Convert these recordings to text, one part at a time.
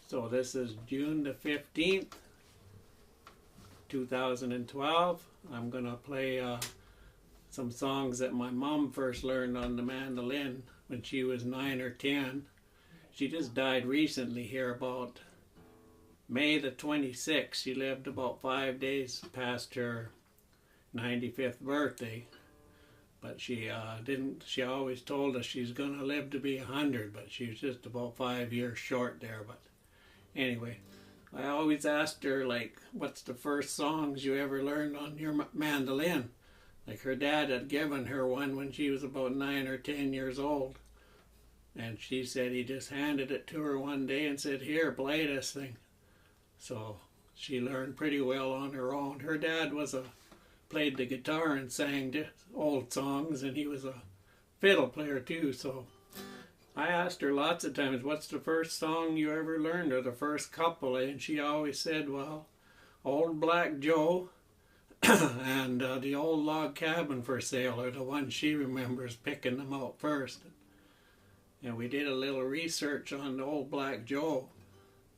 So this is June the 15th, 2012. I'm going to play some songs that my mom first learned on the mandolin when she was 9 or 10. She just died recently here about May the 26th. She lived about 5 days past her 95th birthday. But she didn't, she always told us she's going to live to be 100, but she was just about 5 years short there. But anyway, I always asked her, like, what's the first songs you ever learned on your mandolin? Like, her dad had given her one when she was about 9 or 10 years old. And she said he just handed it to her one day and said, here, play this thing. So she learned pretty well on her own. Her dad played the guitar and sang old songs, and he was a fiddle player too. So I asked her lots of times, what's the first song you ever learned, or the first couple? And she always said, well, Old Black Joe and the Old Log Cabin for Sale are the ones she remembers picking them out first. And we did a little research on the Old Black Joe,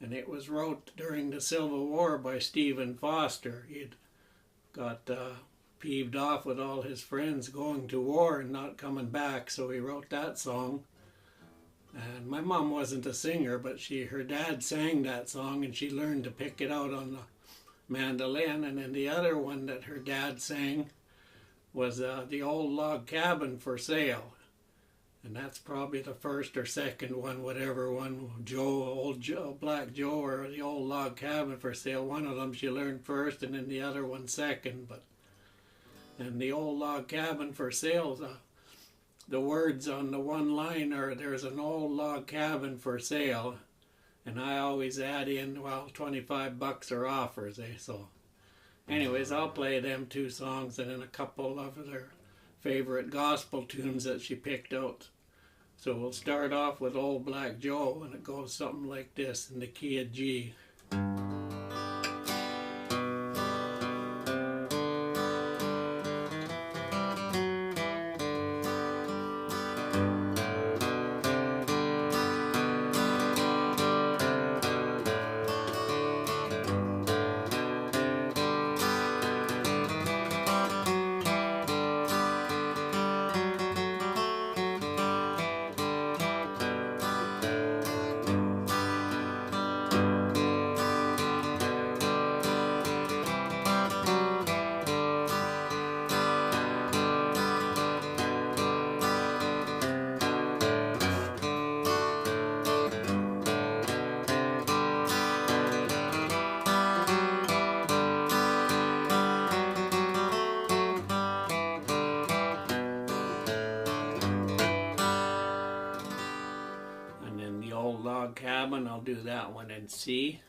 and it was wrote during the Civil War by Stephen Foster. He'd got peeved off with all his friends going to war and not coming back, so he wrote that song. And my mom wasn't a singer, but her dad sang that song, and she learned to pick it out on the mandolin. And then the other one that her dad sang was the Old Log Cabin for Sale. And that's probably the first or second one, whatever one, Black Joe, or the Old Log Cabin for Sale. One of them she learned first, and then the other one second. And the Old Log Cabin for Sale, the words on the one line are, there's an old log cabin for sale. And I always add in, well, $25 are offers, eh? So anyways, I'll play them two songs and then a couple of their favorite gospel tunes that she picked out. So we'll start off with Old Black Joe, and it goes something like this in the key of G. Log Cabin, I'll do that one in C.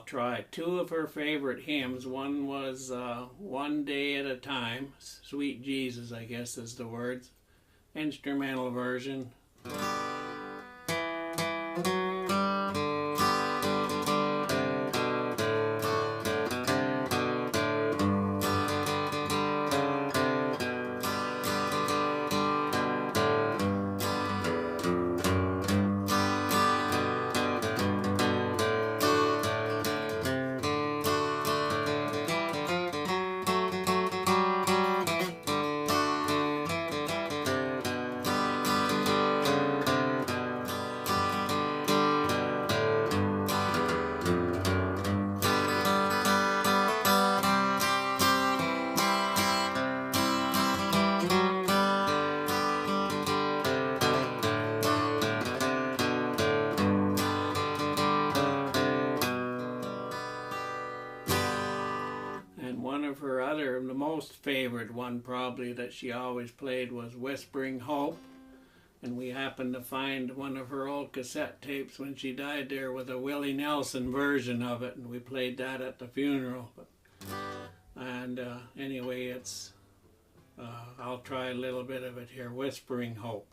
Try two of her favorite hymns. One was One Day at a Time, Sweet Jesus, I guess is the words, instrumental version. most favorite one probably that she always played was Whispering Hope. And we happened to find one of her old cassette tapes when she died there with a Willie Nelson version of it, and we played that at the funeral. And anyway, it's I'll try a little bit of it here. Whispering Hope.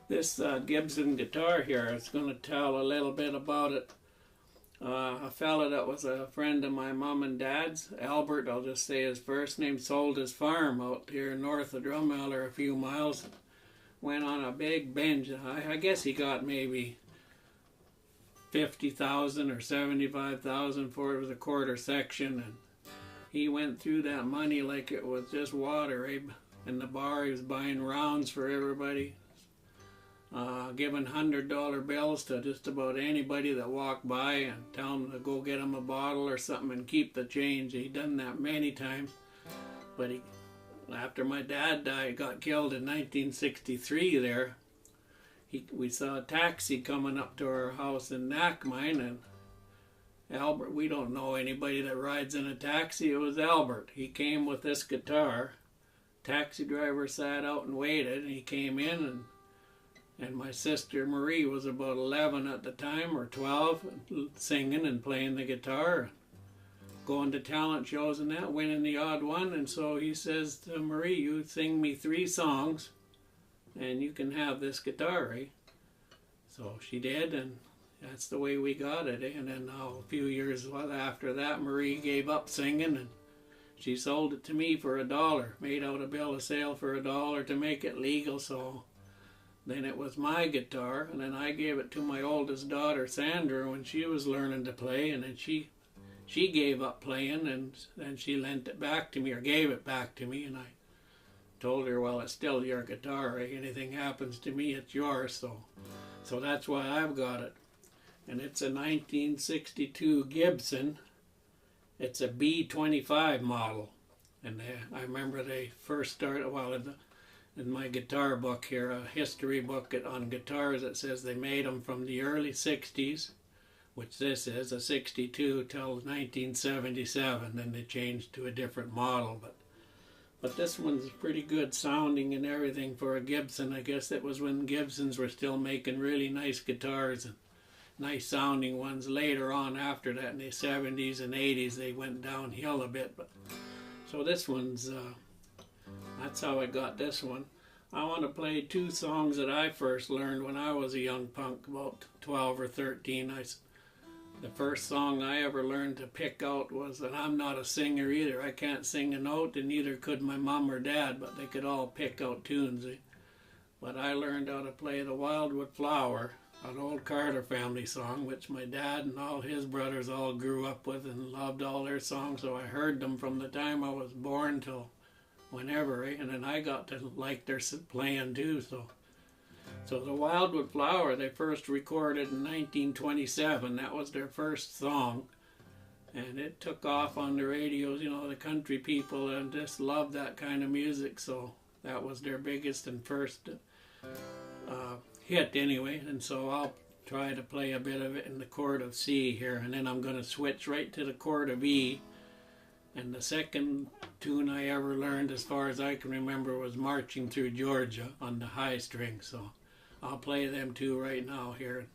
This Gibson guitar here is going to tell a little bit about it. A fella that was a friend of my mom and dad's, Albert, I'll just say his first name, sold his farm out here north of Drumheller a few miles. Went on a big binge. I guess he got maybe 50,000 or 75,000 for it was a quarter section, and he went through that money like it was just water, eh? In the bar he was buying rounds for everybody. Giving $100 bills to just about anybody that walked by and tell them to go get him a bottle or something and keep the change. He'd done that many times. But after my dad died, got killed in 1963 there, we saw a taxi coming up to our house in Knackmine, and Albert, we don't know anybody that rides in a taxi. It was Albert. He came with this guitar. Taxi driver sat out and waited, and he came in, and my sister Marie was about 11 at the time, or 12, singing and playing the guitar, going to talent shows and that, winning the odd one. And so he says to Marie, you sing me 3 songs and you can have this guitar, eh? So she did, and that's the way we got it, eh? And then now, a few years after that, Marie gave up singing, and she sold it to me for $1, made out a bill of sale for $1 to make it legal. So then it was my guitar, and then I gave it to my oldest daughter, Sandra, when she was learning to play, and then she gave up playing, and then she lent it back to me, or gave it back to me, and I told her, well, it's still your guitar, eh? Anything happens to me, it's yours, so that's why I've got it. And it's a 1962 Gibson. It's a B25 model, and I remember they first started, well, in my guitar book here, a history book on guitars, it says they made them from the early 60s, which this is, a 62 till 1977, then they changed to a different model. But this one's pretty good sounding and everything for a Gibson. I guess it was when Gibsons were still making really nice guitars and nice sounding ones. Later on after that, in the 70s and 80s, they went downhill a bit. But so this one's, that's how I got this one. I want to play 2 songs that I first learned when I was a young punk, about 12 or 13. The first song I ever learned to pick out was, and I'm not a singer either, I can't sing a note, and neither could my mom or dad, but they could all pick out tunes. But I learned how to play the Wildwood Flower, an old Carter family song, which my dad and all his brothers all grew up with and loved all their songs, so I heard them from the time I was born till whenever, eh? And then I got to like their playing too. So the Wildwood Flower, they first recorded in 1927. That was their first song, and it took off on the radios. You know, the country people and just loved that kind of music. So that was their biggest and first hit anyway. And so I'll try to play a bit of it in the chord of C here, and then I'm going to switch right to the chord of E. And the second tune I ever learned, as far as I can remember, was Marching Through Georgia on the high string. So I'll play them 2 right now here.